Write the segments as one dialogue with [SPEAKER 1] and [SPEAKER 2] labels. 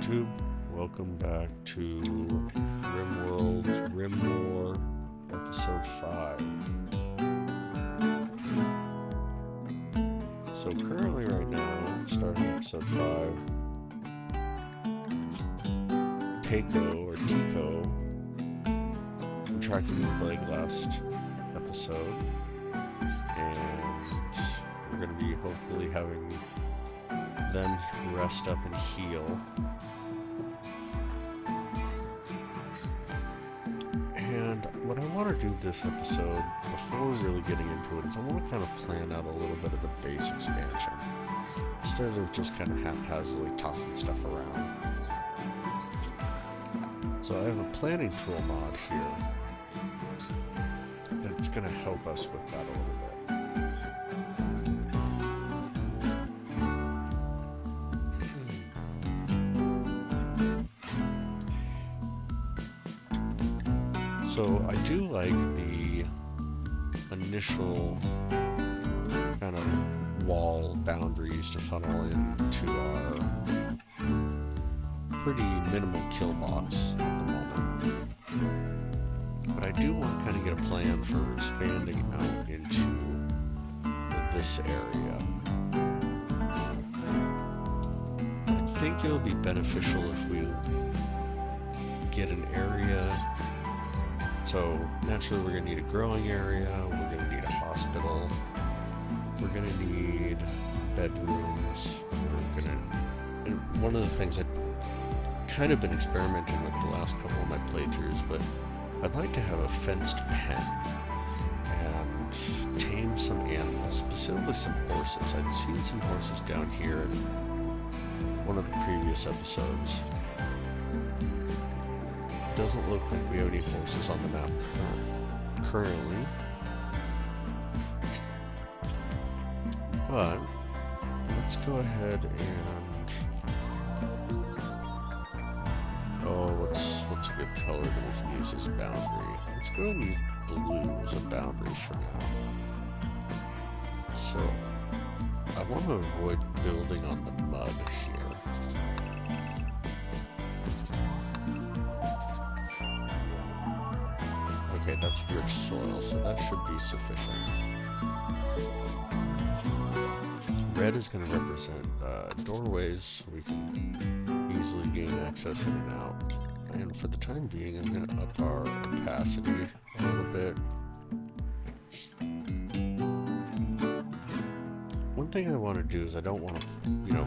[SPEAKER 1] YouTube, welcome back to Rimworld's RimWar episode 5. So currently right now, starting episode 5, Tico, we tracked a new plague last episode, and we're going to be hopefully having them rest up and heal. And what I want to do this episode, before really getting into it, is I want to kind of plan out a little bit of the base expansion, instead of just kind of haphazardly tossing stuff around. So I have a planning tool mod here that's going to help us with that a little bit. So I do like the initial kind of wall boundaries to funnel into our pretty minimal kill box at the moment. But I do want to kind of get a plan for expanding out into this area. I think it'll be beneficial if we get an area. So naturally we're going to need a growing area, we're going to need a hospital, we're going to need bedrooms, and one of the things I've kind of been experimenting with the last couple of my playthroughs, but I'd like to have a fenced pen and tame some animals, specifically some horses. I'd seen some horses down here in one of the previous episodes. Doesn't look like we have any horses on the map currently, but let's go ahead and what's a good color that we can use as a boundary? Let's go and use blue as a boundary for now. So I want to avoid building on the mud here. Okay, that's rich soil, so that should be sufficient. Red is going to represent doorways, so we can easily gain access in and out. And for the time being, I'm going to up our opacity a little bit. One thing I want to do is I don't want to,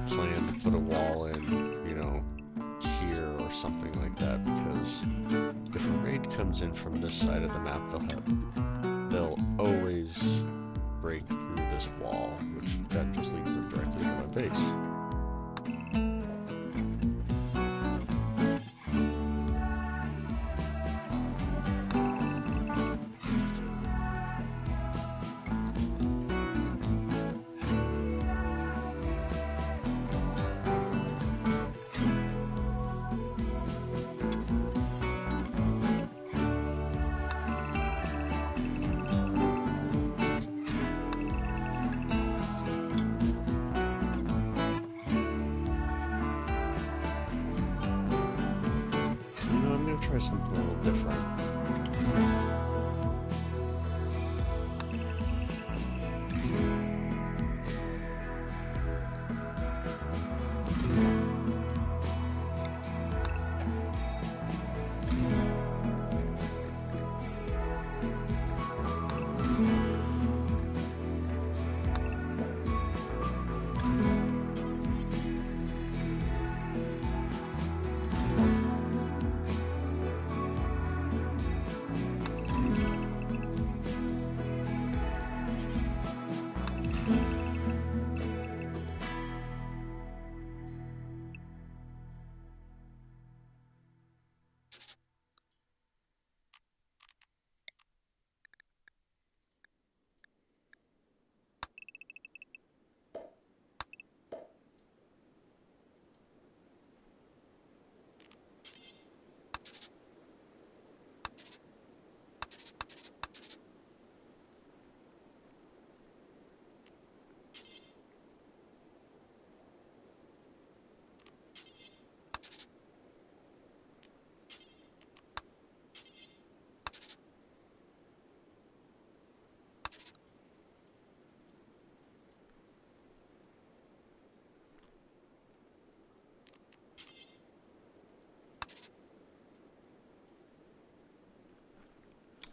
[SPEAKER 1] plan to put a wall in, here or something like that, because if a raid comes in from this side of the map, they'll always break through this wall, which that just leads them directly to my base. Try something a little different.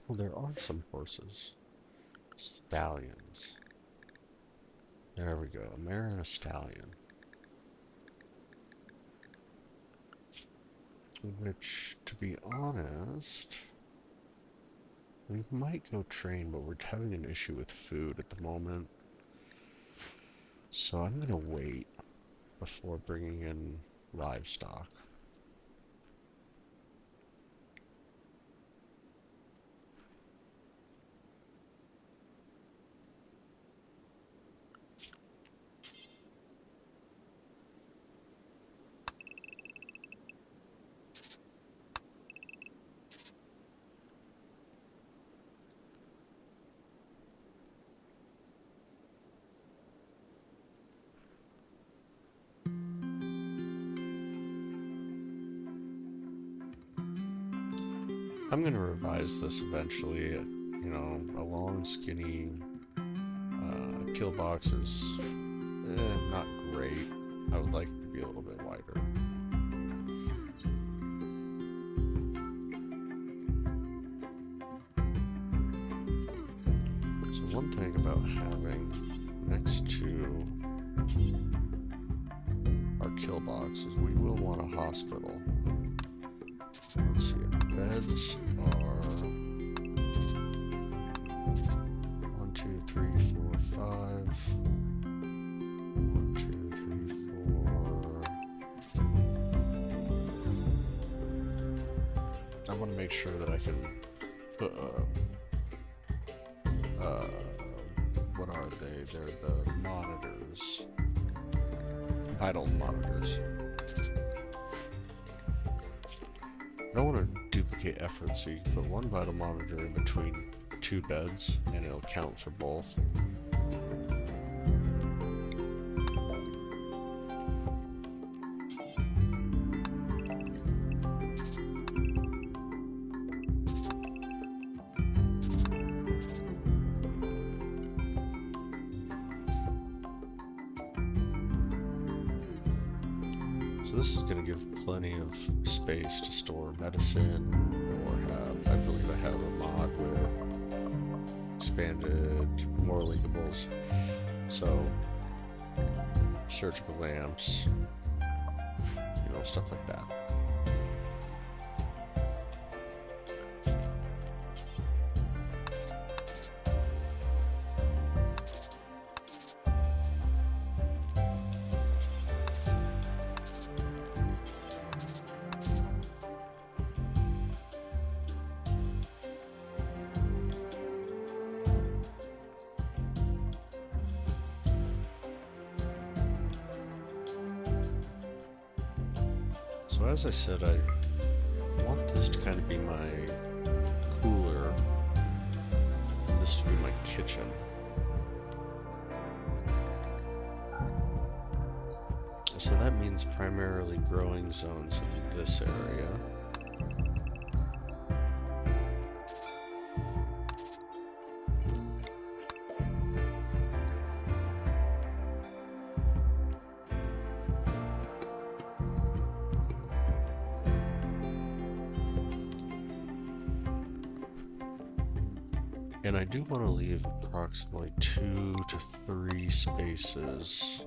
[SPEAKER 1] Well, there are some horses. Stallions. There we go. A mare and a stallion. Which, to be honest, we might go train, but we're having an issue with food at the moment. So I'm gonna wait before bringing in livestock. I'm gonna revise this eventually. You know, a long, skinny kill box is not great. I would like it to be a little bit wider. So one thing about having next to our kill box is we will want a hospital. Let's see, beds are 1, 2, 3, 4, 5. 1, 2, 3, 4. I want to make sure that I can put what are they? They're the monitors. Vital monitors. I don't want to duplicate efforts, so you can put one vital monitor in between 2 beds, and it'll count for both. So this is going to give plenty of space to store medicine, or have, I believe I have a mod with expanded more linkables, so surgical lamps, you know, stuff like that. So as I said, I want this to kind of be my cooler, and this to be my kitchen. So that means primarily growing zones in this area. And I do want to leave approximately 2 to 3 spaces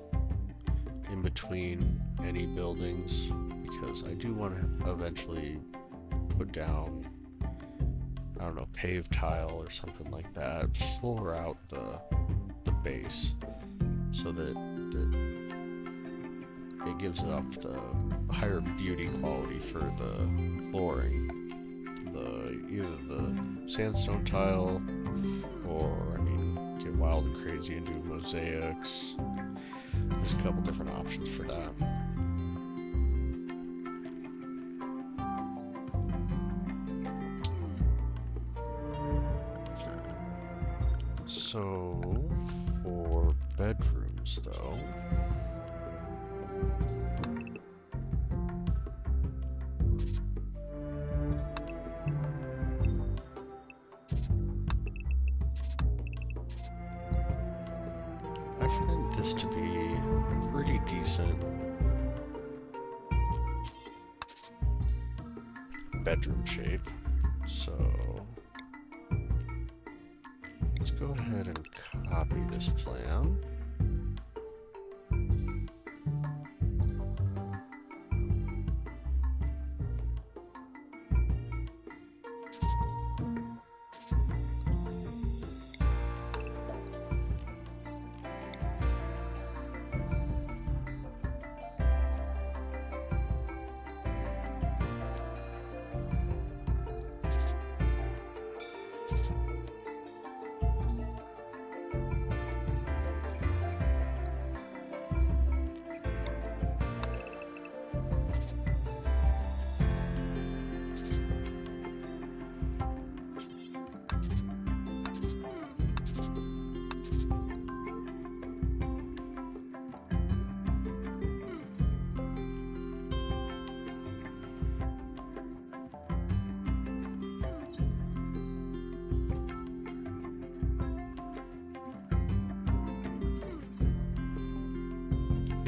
[SPEAKER 1] in between any buildings, because I do want to eventually put down, I don't know, paved tile or something like that, floor out the base, so that it gives off the higher beauty quality for the flooring. Either the sandstone tile, or, I mean, get wild and crazy and do mosaics. There's a couple different options for that. So, for bedrooms though, I find this to be pretty decent bedroom shape. So let's go ahead and copy this plan.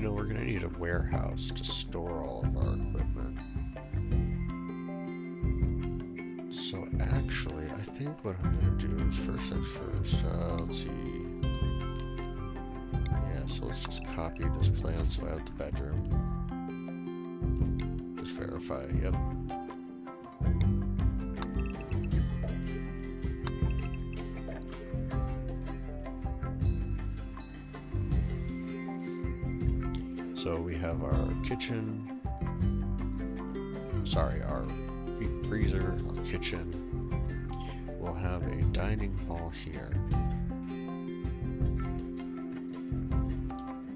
[SPEAKER 1] We're going to need a warehouse to store all of our equipment. So actually, I think what I'm going to do is first things first, let's see. Yeah, so let's just copy this plan so I have the bedroom. Just verify, yep. So we have our kitchen, sorry, our freezer, our kitchen. We'll have a dining hall here.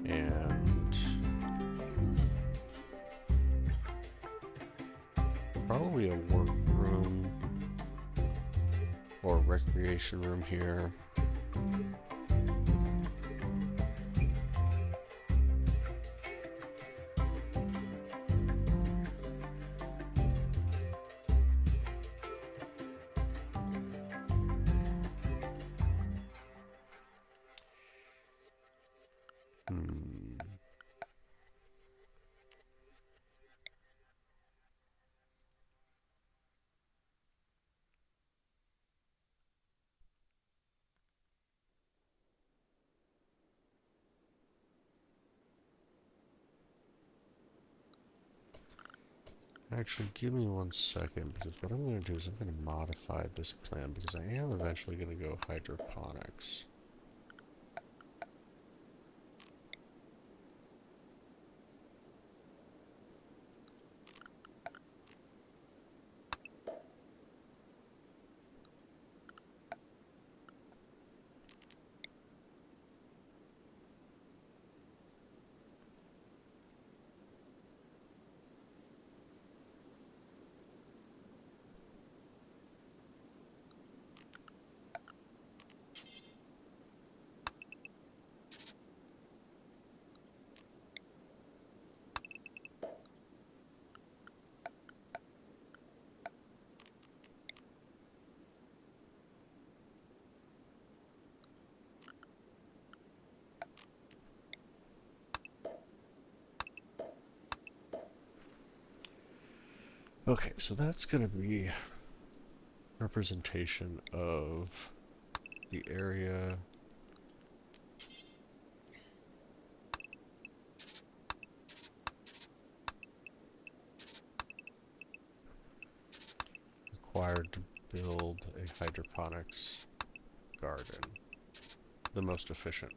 [SPEAKER 1] And probably a workroom or recreation room here. Actually, give me 1 second, because what I'm going to do is I'm going to modify this plan, because I am eventually going to go hydroponics. Okay, so that's going to be representation of the area. Required to build a hydroponics garden, the most efficient.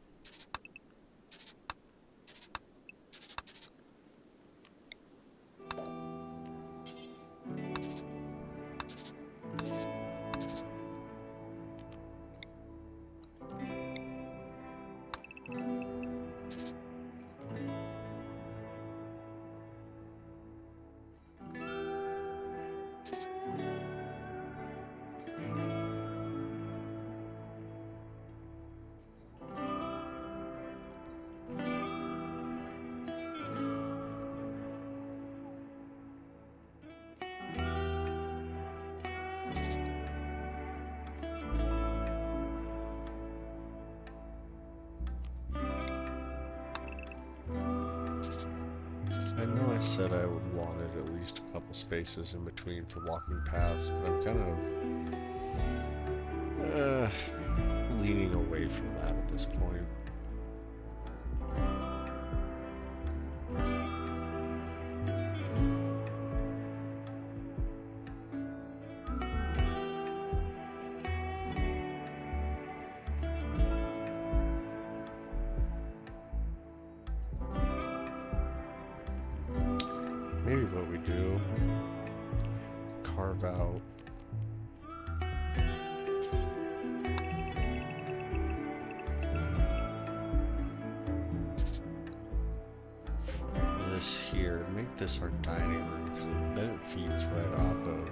[SPEAKER 1] I know I said I would wanted at least a couple spaces in between for walking paths, but I'm kind of leaning away from that at this point. Maybe what we do, carve out this here, make this our dining room, because then it feeds right off of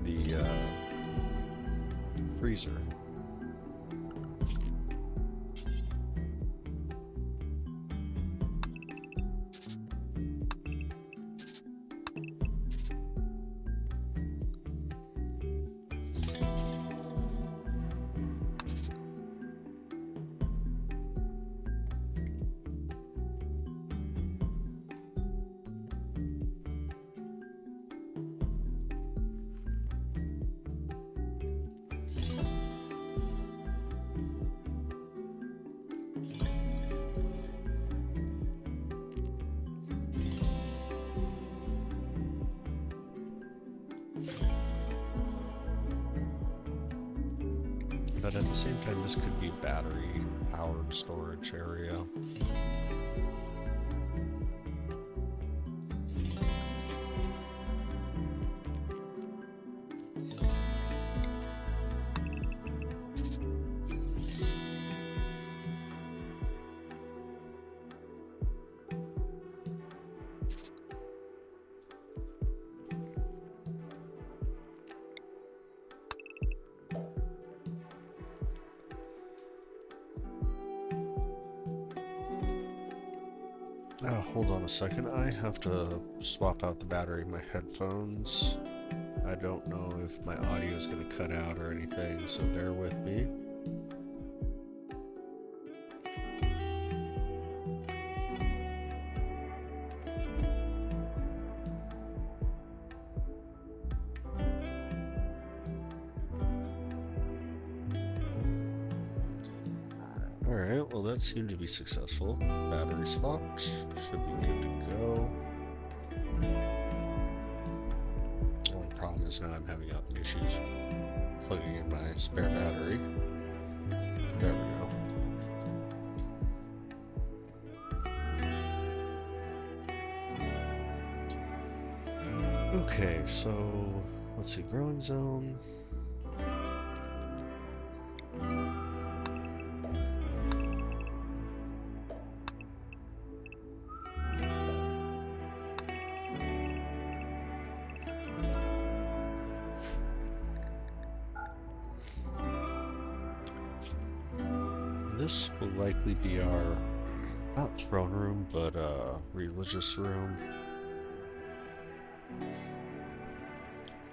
[SPEAKER 1] the freezer. But at the same time, this could be battery-powered storage area. Hold on a second, I have to swap out the battery in my headphones. I don't know if my audio is going to cut out or anything, so bear with me. Alright, well that seemed to be successful. Battery swapped, should be good to go. The only problem is now I'm having issues plugging in my spare battery. There we go. Okay, so let's see, growing zone. This will likely be our, not throne room, but religious room.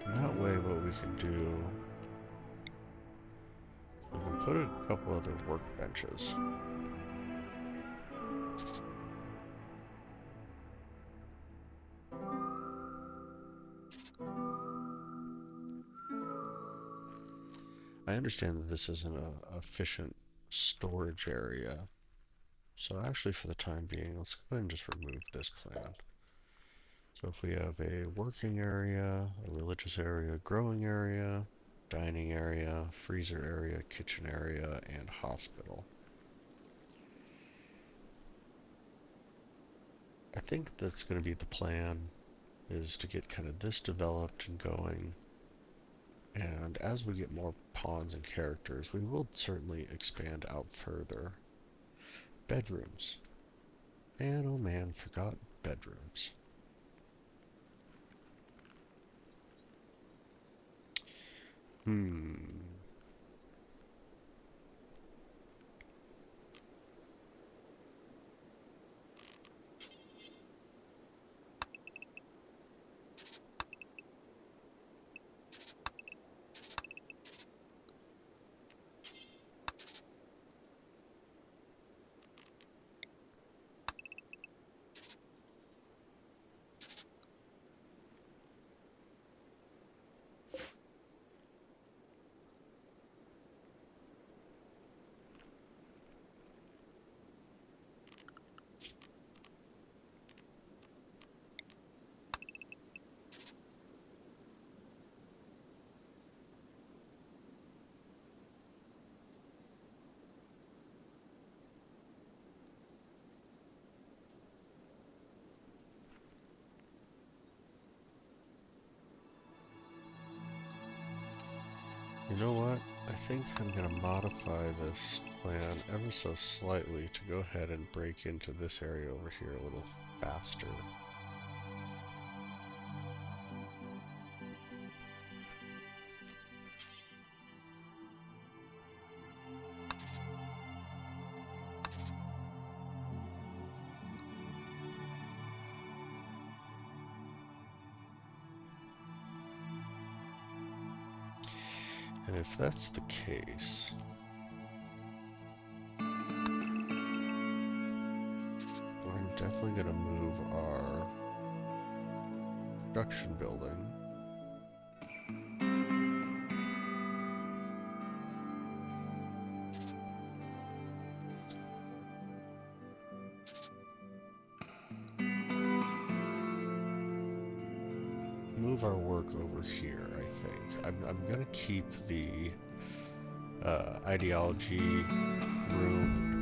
[SPEAKER 1] That way what we can do, we can put a couple other workbenches. I understand that this isn't an efficient storage area, so actually for the time being, let's go ahead and just remove this plan. So if we have a working area, a religious area, growing area, dining area, freezer area, kitchen area, and hospital. I think that's going to be the plan, is to get kind of this developed and going. And as we get more pawns and characters, we will certainly expand out further. Bedrooms. Man, oh man, forgot bedrooms. You know what? I think I'm going to modify this plan ever so slightly to go ahead and break into this area over here a little faster. And if that's the case, I'm definitely going to move our production building our work over here, I think. I'm going to keep the ideology room.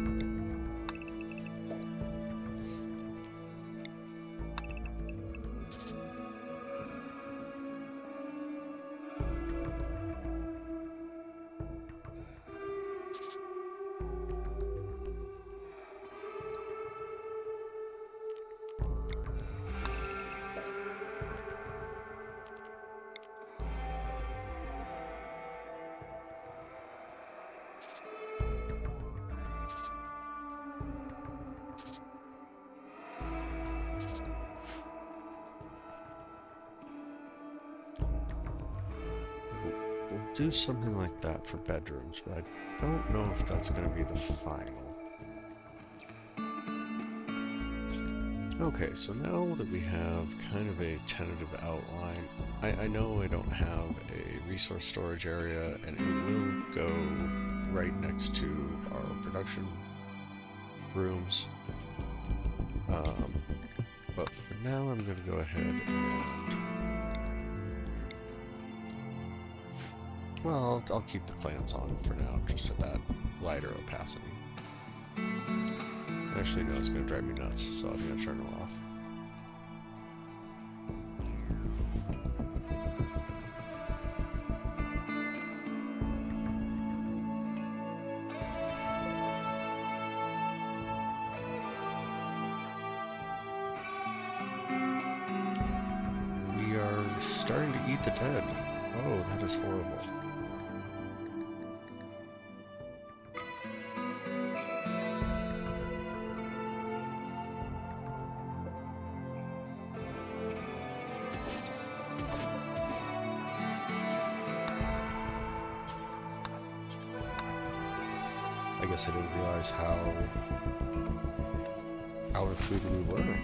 [SPEAKER 1] We'll do something like that for bedrooms, but I don't know if that's going to be the final. Okay, so now that we have kind of a tentative outline, I know I don't have a resource storage area, and it will go right next to our production rooms. But for now, I'm going to go ahead and... Well, I'll keep the plans on for now, just at that lighter opacity. Actually, no, it's going to drive me nuts, so I'm going to turn it off. We are starting to eat the dead. Oh, that is horrible. I guess I didn't realize how out of food we were.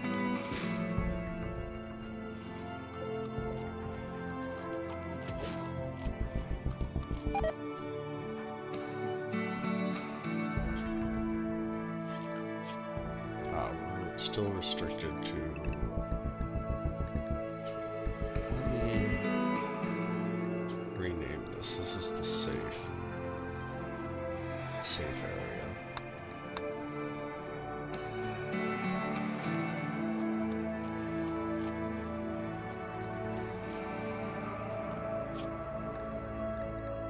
[SPEAKER 1] We're still restricted to... Let me rename this. This is the safe area.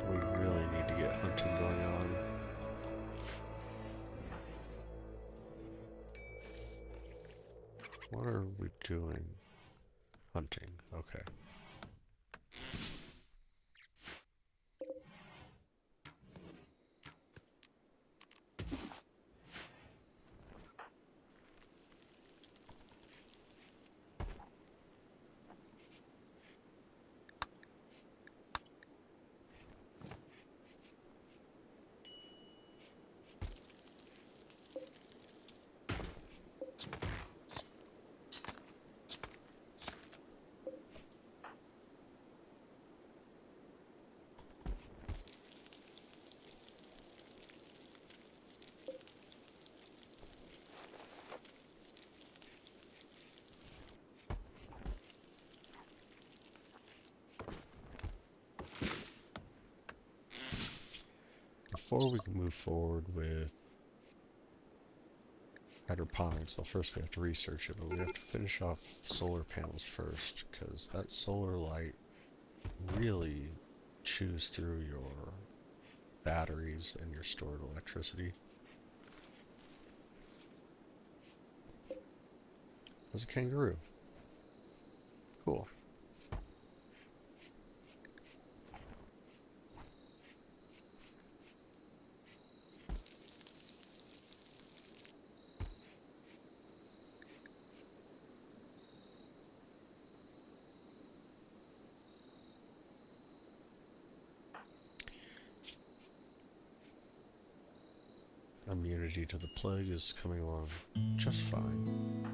[SPEAKER 1] We really need to get hunting going on. What are we doing? Hunting, okay. Before we can move forward with hydroponics, well, first we have to research it, but we have to finish off solar panels first, because that solar light really choose through your batteries and your stored electricity. There's a kangaroo. Cool. Immunity to the plague is coming along just fine.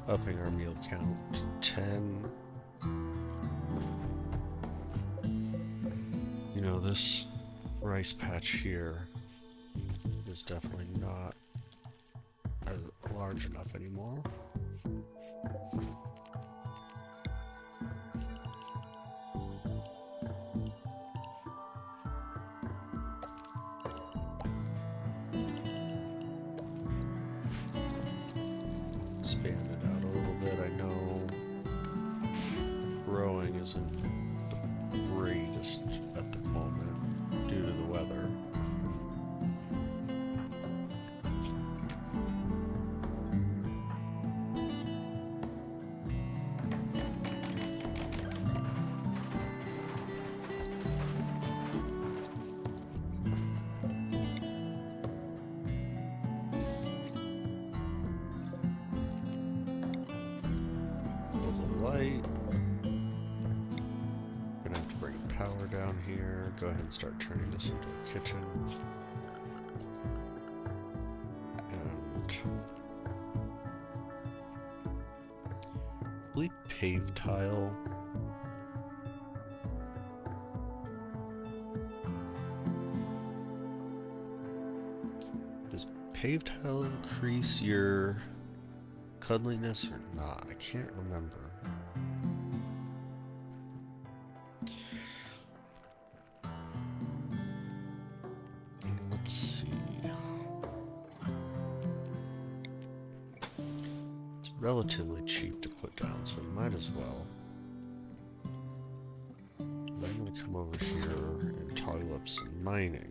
[SPEAKER 1] Upping our meal count to 10. You know, this rice patch here is definitely not as large enough anymore. Expand it out a little bit. I know growing isn't the greatest at the moment due to the weather. Light. Gonna have to bring power down here. Go ahead and start turning this into a kitchen. And I believe paved tile. Does paved tile increase your cuddliness or not? I can't remember. Let's see. It's relatively cheap to put down, so we might as well. I'm going to come over here and toggle up some mining.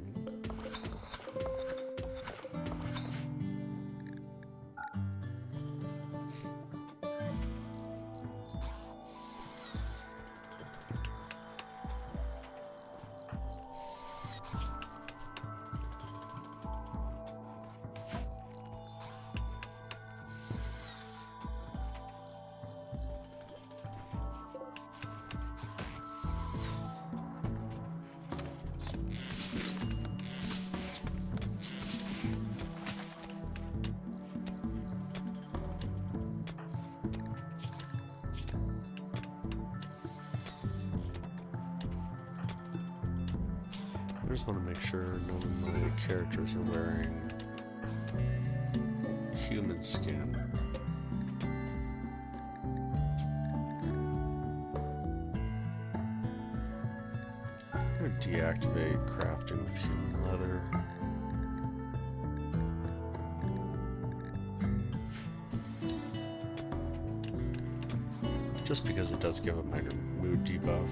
[SPEAKER 1] I just want to make sure none of my characters are wearing human skin. I'm going to deactivate crafting with human leather. Just because it does give a minor mood debuff.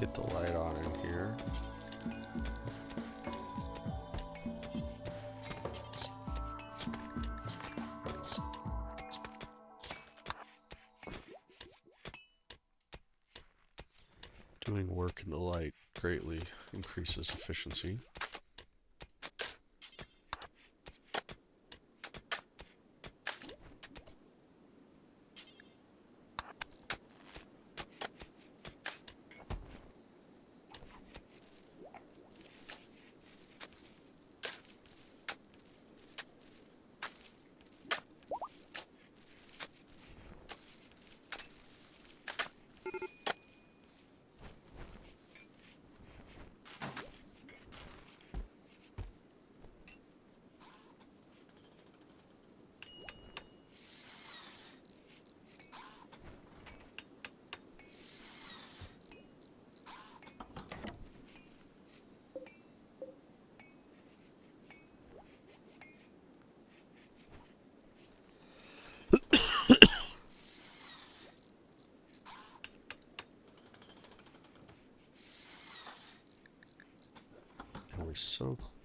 [SPEAKER 1] get the light on in here. Doing work in the light greatly increases efficiency.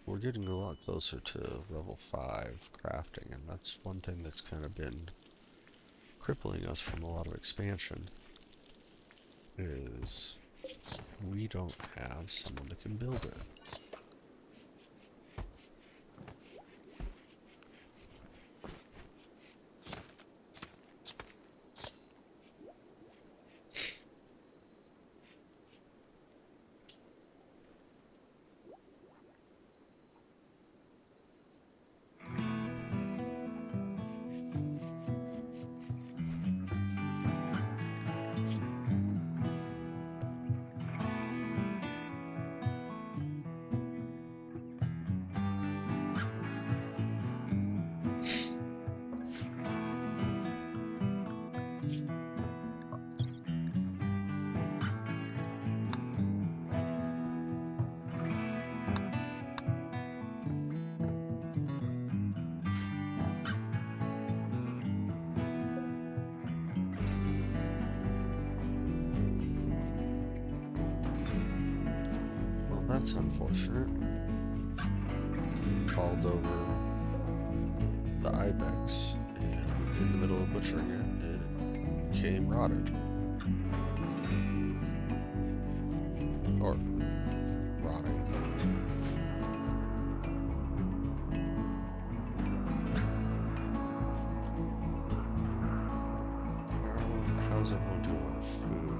[SPEAKER 1] We're getting a lot closer to level 5 crafting, and that's one thing that's kind of been crippling us from a lot of expansion, is we don't have someone that can build it. That's unfortunate. Called over the ibex, and in the middle of butchering it, it became rotted. Or rotting. How's everyone doing on food?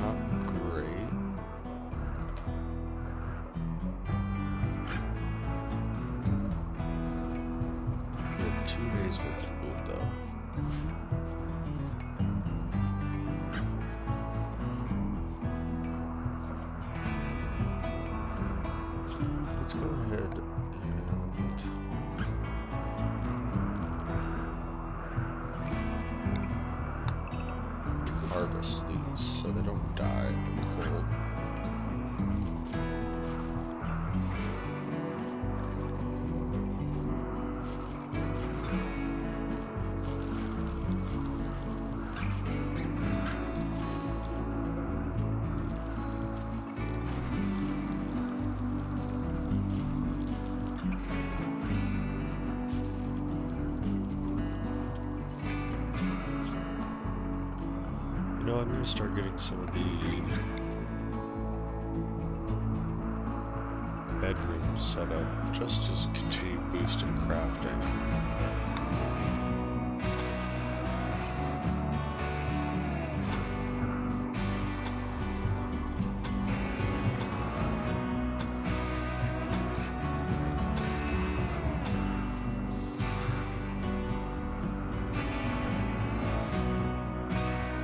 [SPEAKER 1] Not great. We have 2 days worth of food though. Let's go ahead and harvest these so they don't die in the cold. You know, I'm going to start getting some of the bedrooms set up just to continue boosting crafting.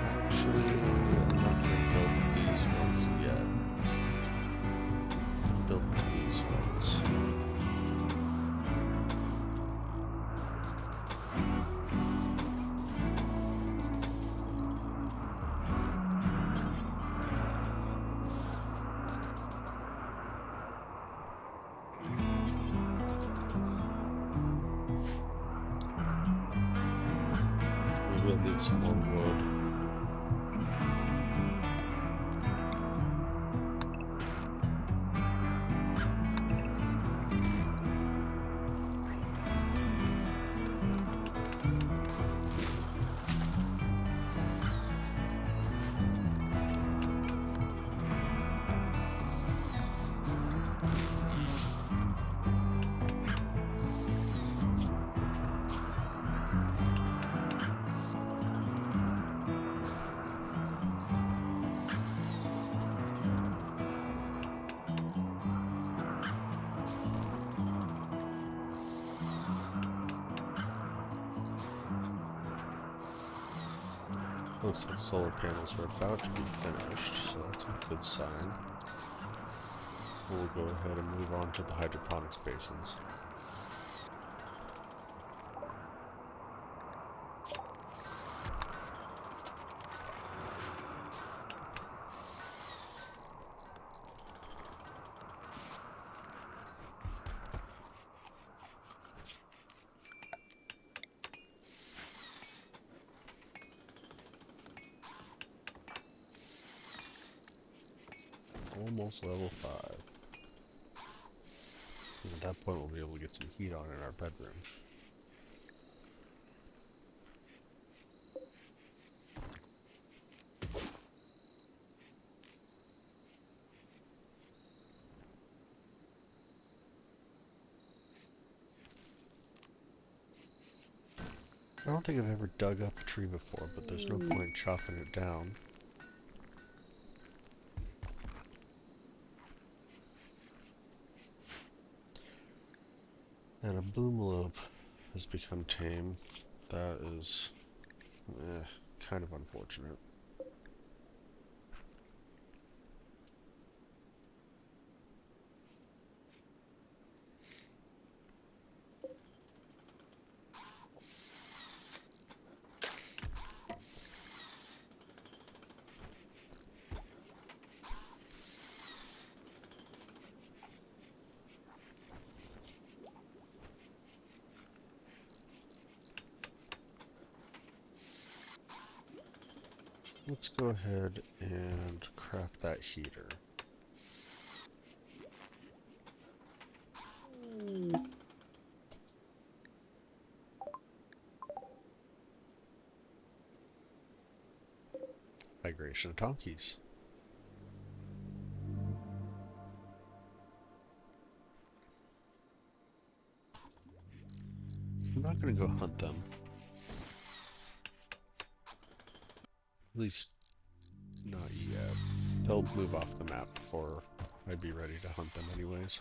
[SPEAKER 1] Actually, I'm not going to build these ones yet. Build these ones. We will need some more wood. Looks like solar panels are about to be finished, so that's a good sign. We'll go ahead and move on to the hydroponics basins. Almost level 5. And at that point we'll be able to get some heat on in our bedroom. I don't think I've ever dug up a tree before, but there's no point chopping it down. And a boomlope has become tame. That is kind of unfortunate. Let's go ahead and craft that heater. Migration of donkeys. I'm not going to go hunt them. At least, not yet. They'll move off the map before I'd be ready to hunt them anyways.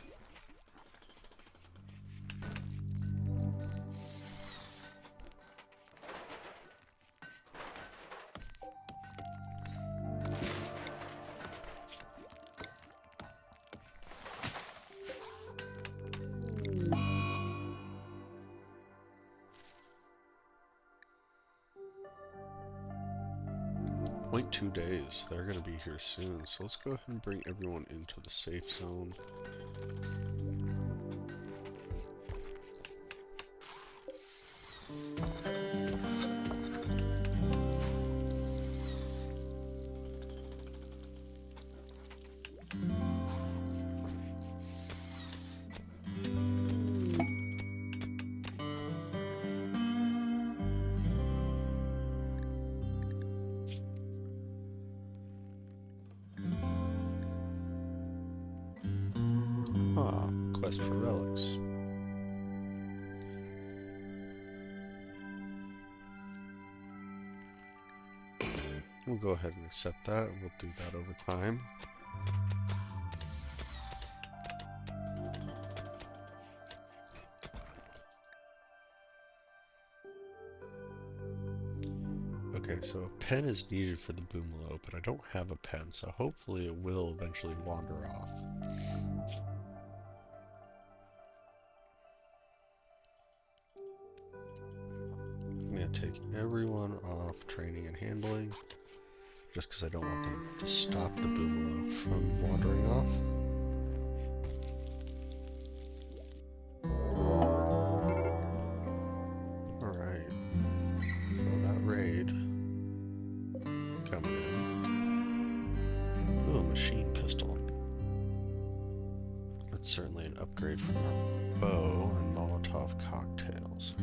[SPEAKER 1] Wait 2 days. They're going to be here soon. So let's go ahead and bring everyone into the safe zone. Quest for relics. We'll go ahead and accept that. We'll do that over time. Okay, so a pen is needed for the boomlope, but I don't have a pen, so hopefully it will eventually wander off. I'm going to take everyone off training and handling, just because I don't want them to stop the boomlope from wandering off. Alright. Well, that raid coming in. Ooh, a machine pistol. That's certainly an upgrade from our bow and Molotov cocktails.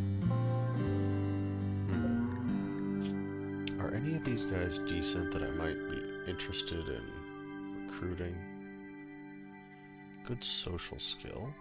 [SPEAKER 1] Are any of these guys decent that I might be interested in recruiting? Good social skill.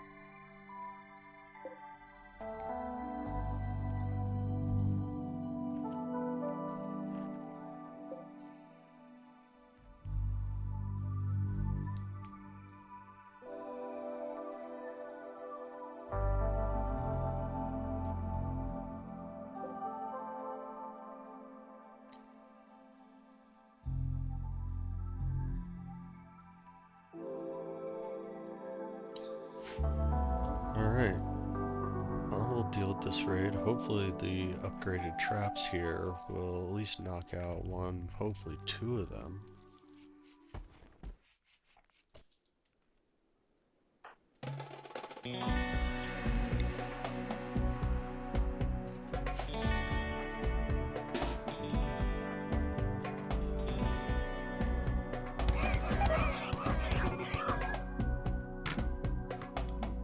[SPEAKER 1] hopefully the upgraded traps here will at least knock out one, hopefully two of them.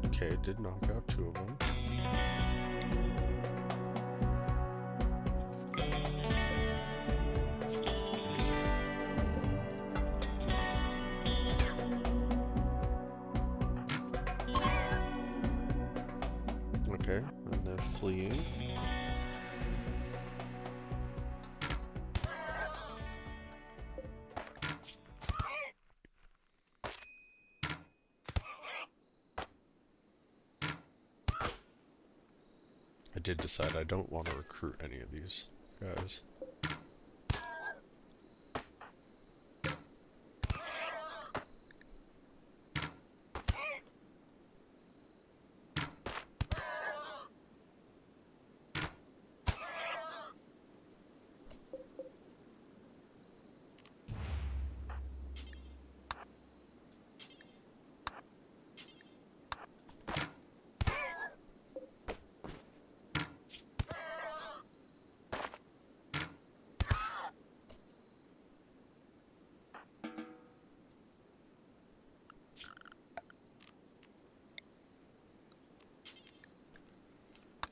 [SPEAKER 1] Okay, it did knock out two of them. Okay, and they're fleeing. I did decide I don't want to recruit any of these guys.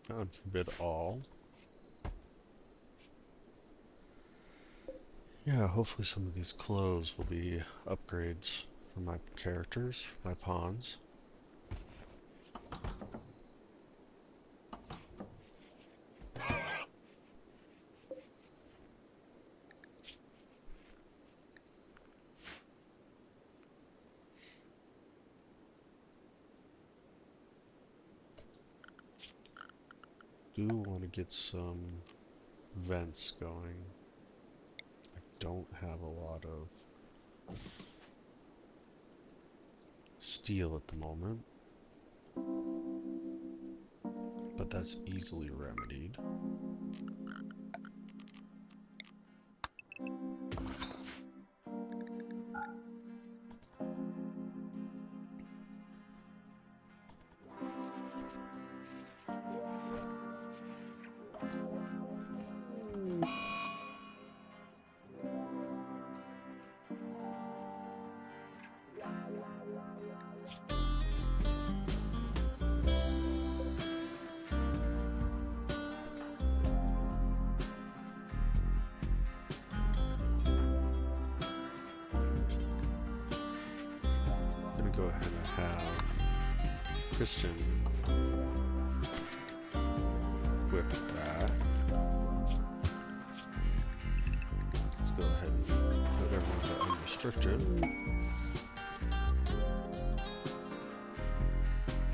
[SPEAKER 1] God forbid all. Yeah, hopefully some of these clothes will be upgrades for my characters, my pawns. Do want to get some vents going. I don't have a lot of steel at the moment, but that's easily remedied. Go ahead and have Kristen whip that. Let's go ahead and put everyone to unrestricted.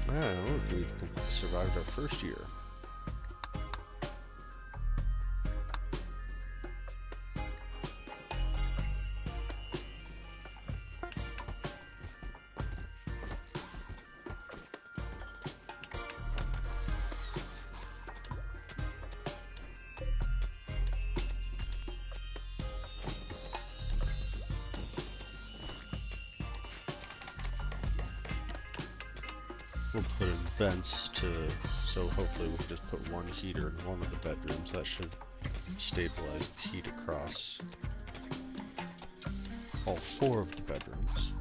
[SPEAKER 1] Wow, we've survived our first year. We'll put in vents so hopefully we can just put one heater in one of the bedrooms. That should stabilize the heat across all four of the bedrooms.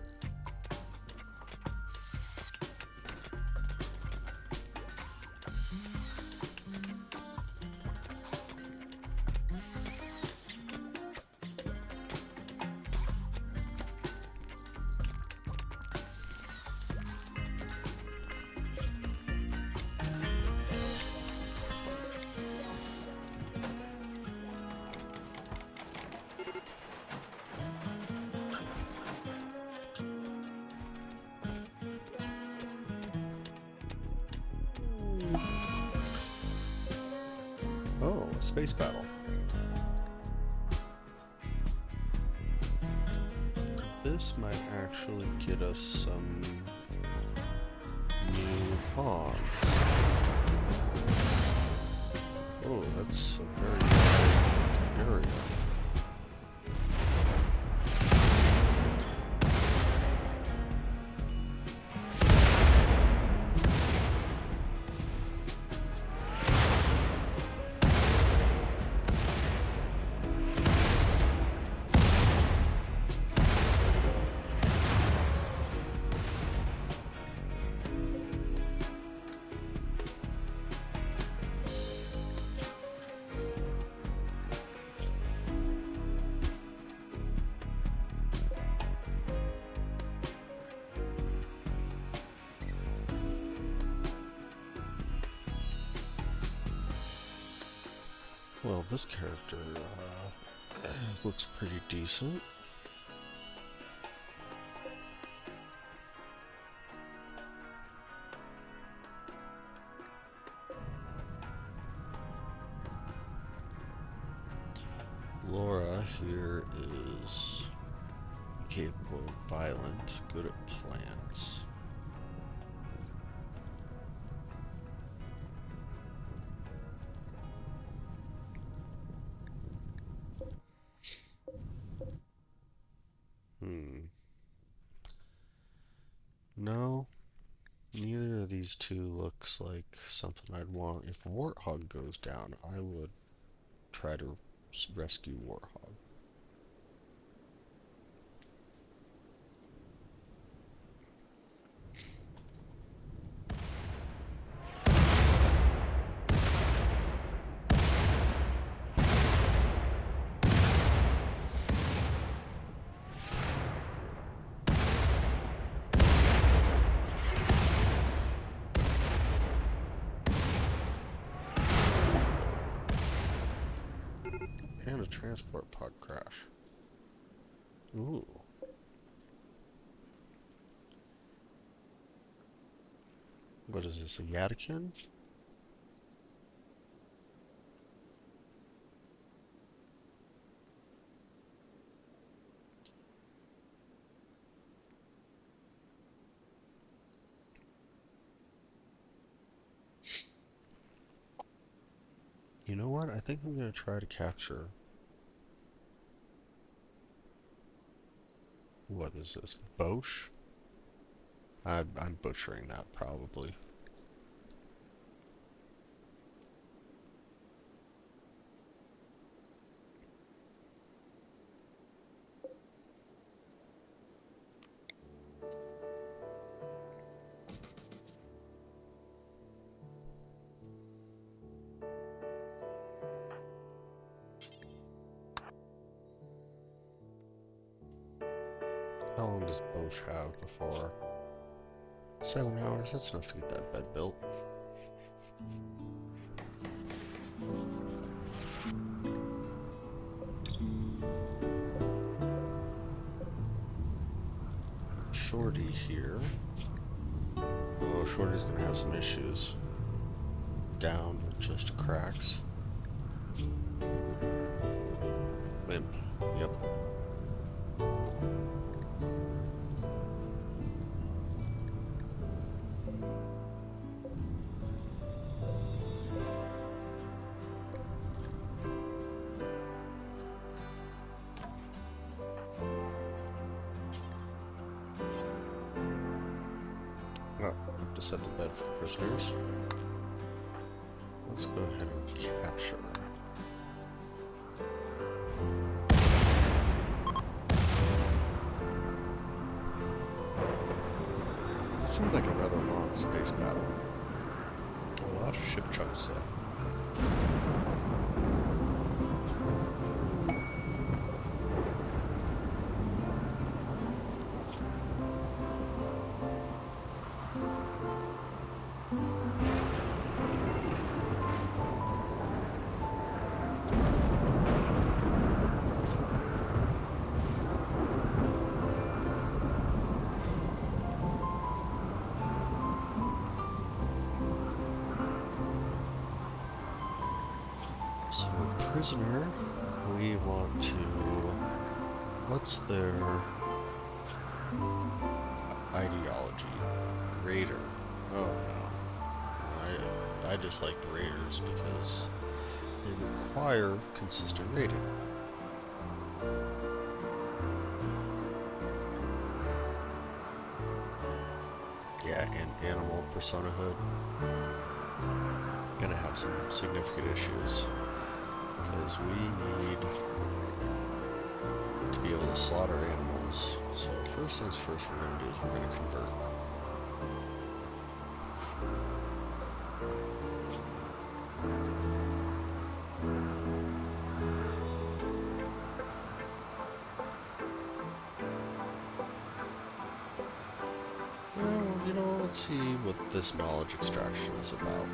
[SPEAKER 1] Oh, a space battle. This might actually get us some new pawns. Oh, that's a very big area. Well, this character looks pretty decent. Laura here is capable of violent, good at plants. No, neither of these two looks like something I'd want. If Warthog goes down, I would try to rescue Warthog. And a transport pod crash. Ooh. What is this, a Yatakin? You know what? I think I'm going to try to capture... What is this? Bosch? I'm butchering that, probably. How long does Bosch have before? 7 hours? That's enough to get that bed built. Shorty here. Oh, Shorty's gonna have some issues. Down with just cracks. Limp. Yep. To set the bed for prisoners. Let's go ahead and capture them. It seems like a rather long space battle. A lot of ship chunks though. So, prisoner, we want to... What's their ideology? Raider. Oh no. I dislike the Raiders because and require consistent rating. Yeah, and animal personahood. Gonna have some significant issues because we need to be able to slaughter animals. So first things first we're gonna do is we're gonna convert. Well, you know, let's see what this knowledge extraction is about.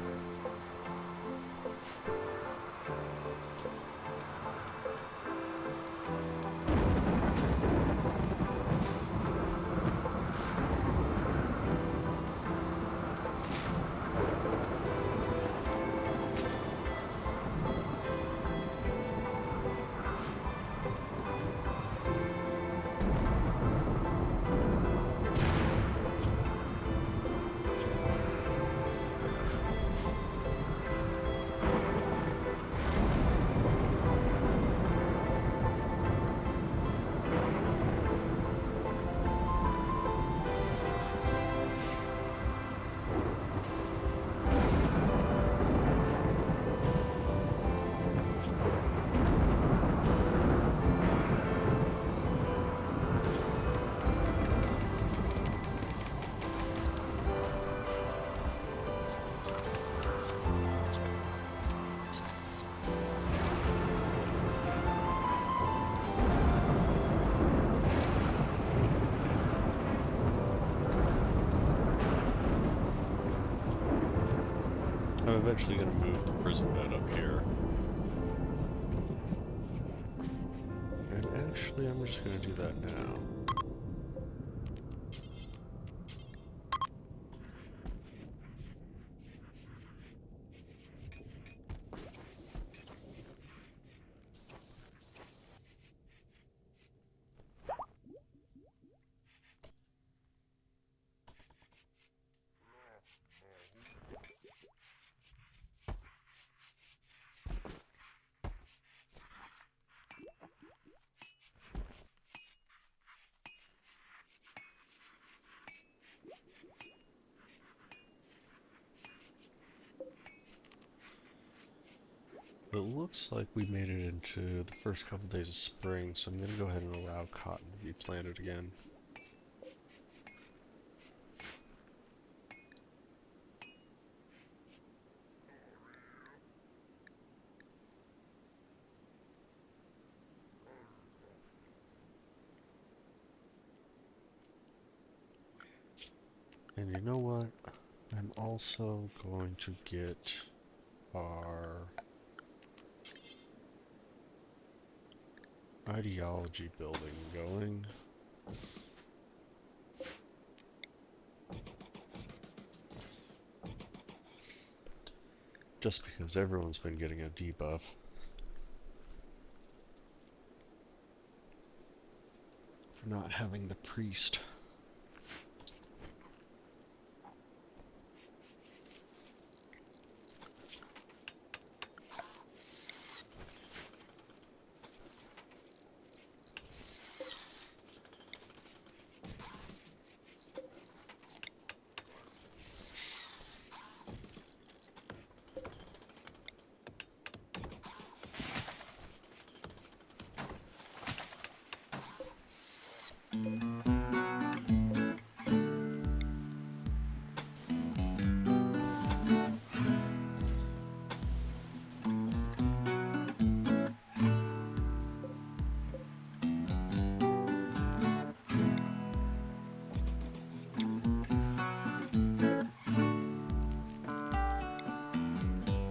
[SPEAKER 1] I'm eventually going to move the prison bed up here. And actually, I'm just going to do that now. It looks like we made it into the first couple days of spring, so I'm going to go ahead and allow cotton to be planted again. And you know what? I'm also going to get our ideology building going. Just because everyone's been getting a debuff. For not having the priest.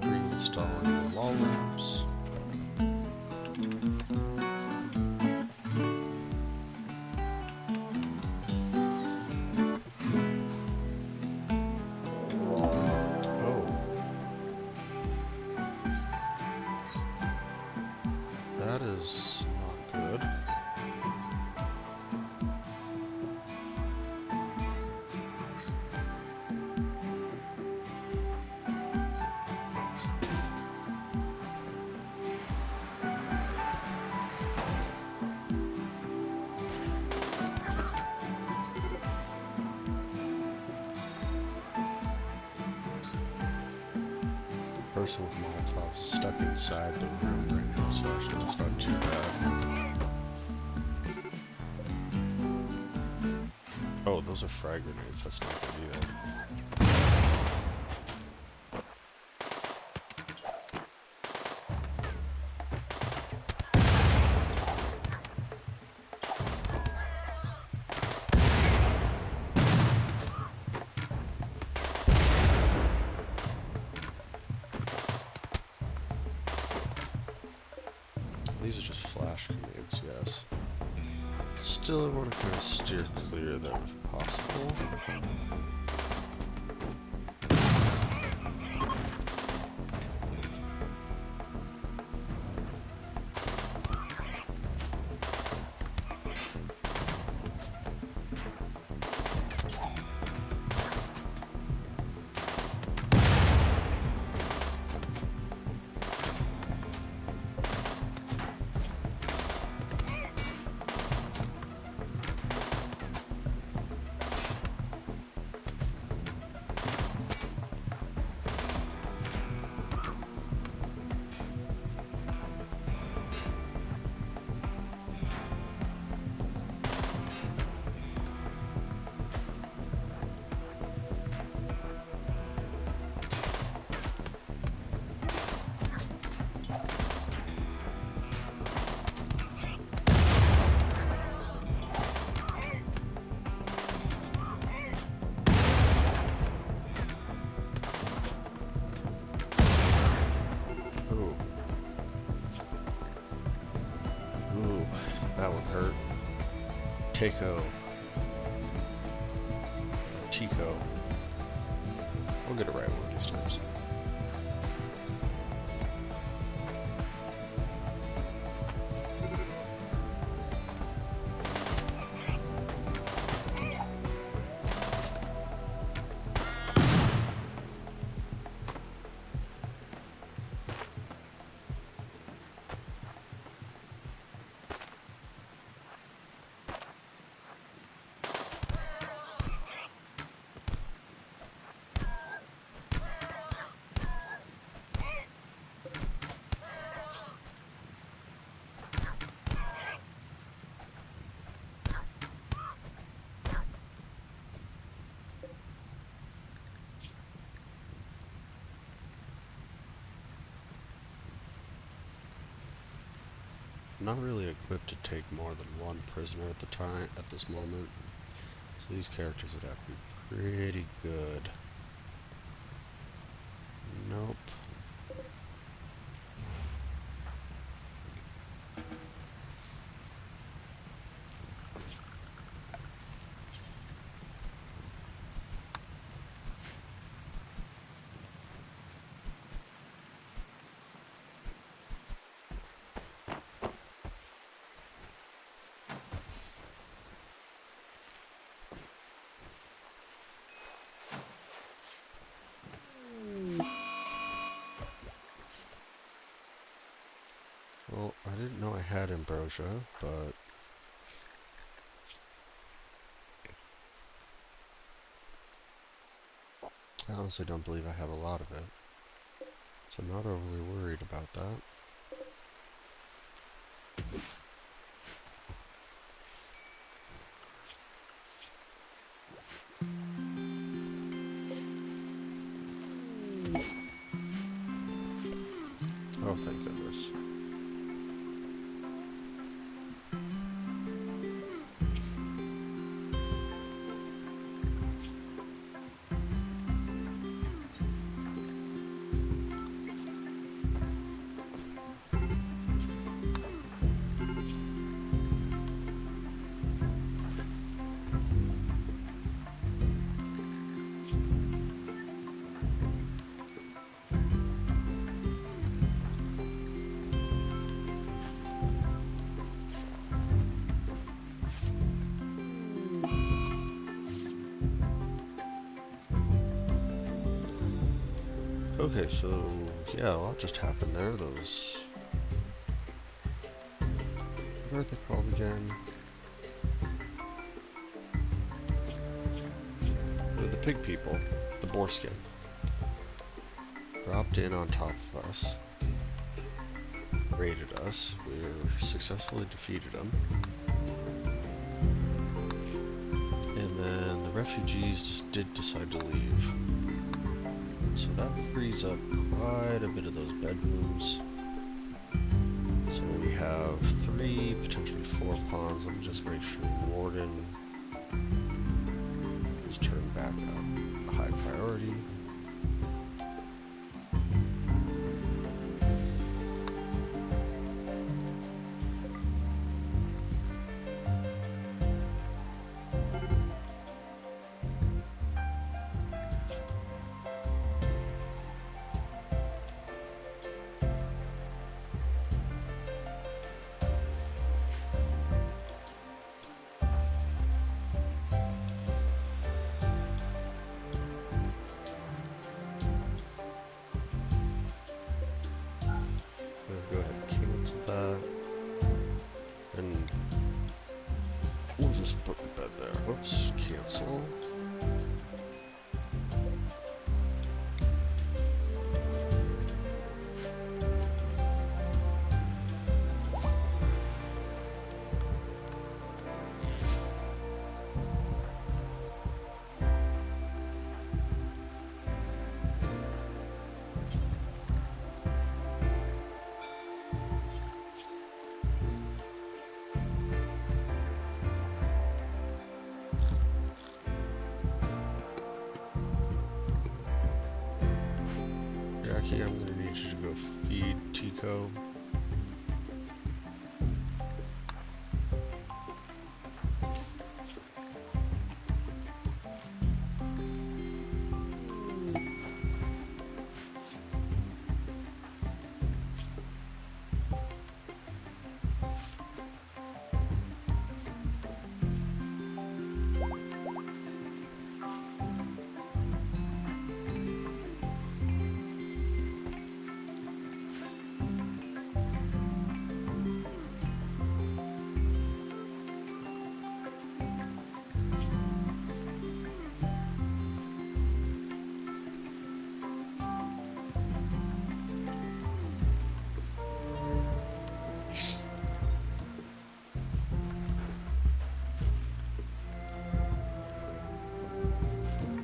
[SPEAKER 1] Reinstalling the wall lamps. That is not good. person with Molotovs is stuck inside the room right now, so actually that's not too bad. Oh, those are frag grenades. That's not good either. These are just flash grenades, yes. Still, I want to kind of steer clear of them if possible. That one hurt. Tico. We'll get it right one of these times. Not really equipped to take more than one prisoner at the time, at this moment. So these characters would have to be pretty good. Nope. Well, I didn't know I had ambrosia, but I honestly don't believe I have a lot of it. So I'm not overly worried about that. Oh, thank goodness. Okay, so yeah, a lot just happened there. Those, what are they called again? They're the pig people, the boar skin. dropped in on top of us, raided us. We successfully defeated them. And then the refugees just did decide to leave. So that frees up quite a bit of those bedrooms. So we have 3, potentially 4 pawns. Let me just make sure Warden is turned back up a high priority. Go ahead and cancel that. And we'll just put the bed there. Whoops, cancel. Jackie, I'm gonna need you to go feed Tico.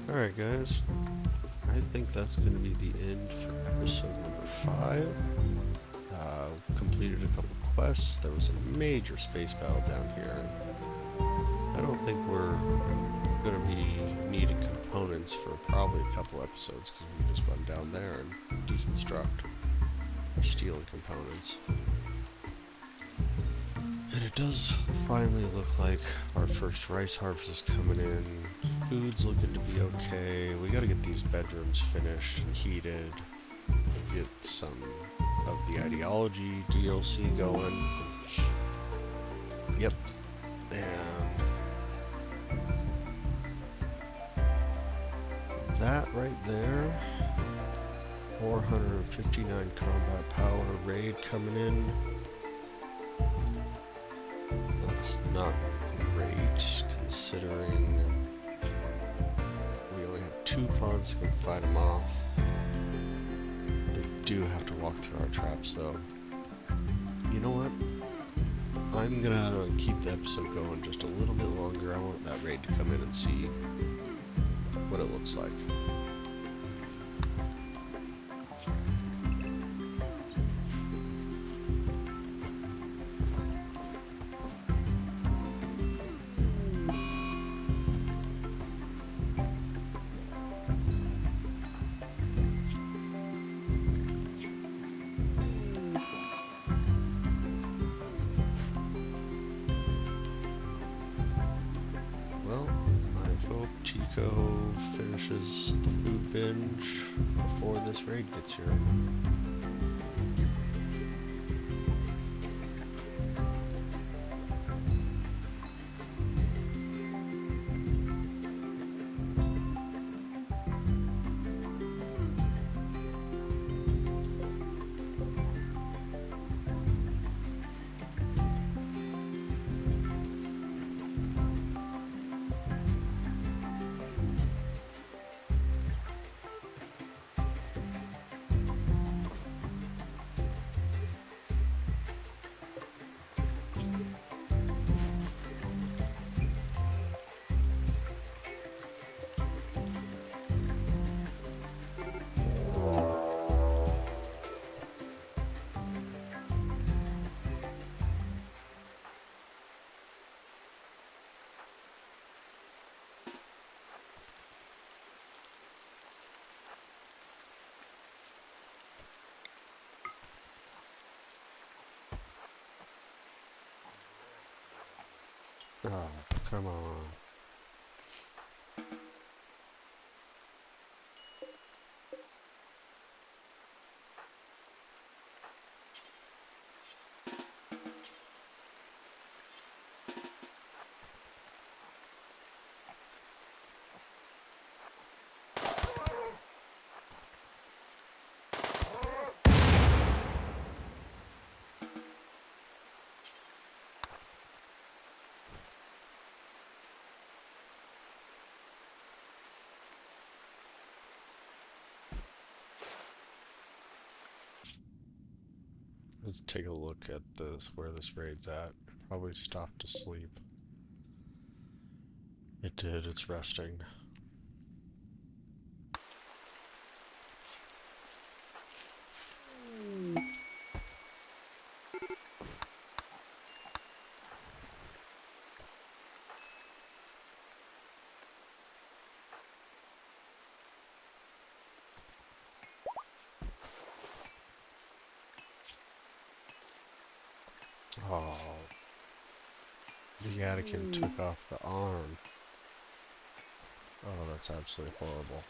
[SPEAKER 1] Alright guys, I think that's going to be the end for episode number 5. Completed a couple quests. There was a major space battle down here. I don't think we're going to be needing components for probably a couple episodes because we just run down there and deconstruct or stealing components. And it does finally look like our first rice harvest is coming in. Food's looking to be okay. We gotta get these bedrooms finished and heated. Get some of the ideology DLC going. Yep. And that right there, 459 combat power raid coming in. That's not great considering we only have 2 pawns that can fight them off. They do have to walk through our traps though. You know what? I'm gonna keep the episode going just a little bit longer. I want that raid to come in and see what it looks like. Tico finishes the food binge before this raid gets here. Oh, come on. Let's take a look at this, where this raid's at. Probably stopped to sleep. It did, it's resting. Oh, the Anakin took off the arm. Oh, that's absolutely horrible.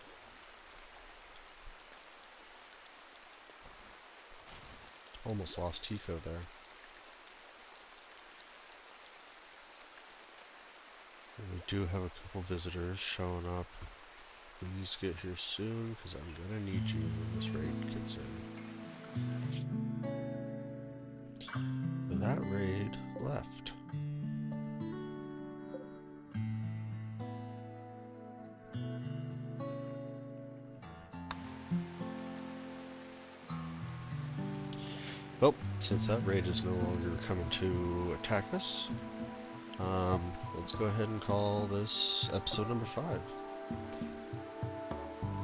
[SPEAKER 1] Almost lost Tico there. And we do have a couple visitors showing up. Please get here soon, because I'm gonna need you when this raid gets in. That raid left. Well, since that raid is no longer coming to attack us, let's go ahead and call this episode number 5.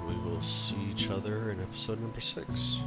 [SPEAKER 1] We will see each other in episode number 6.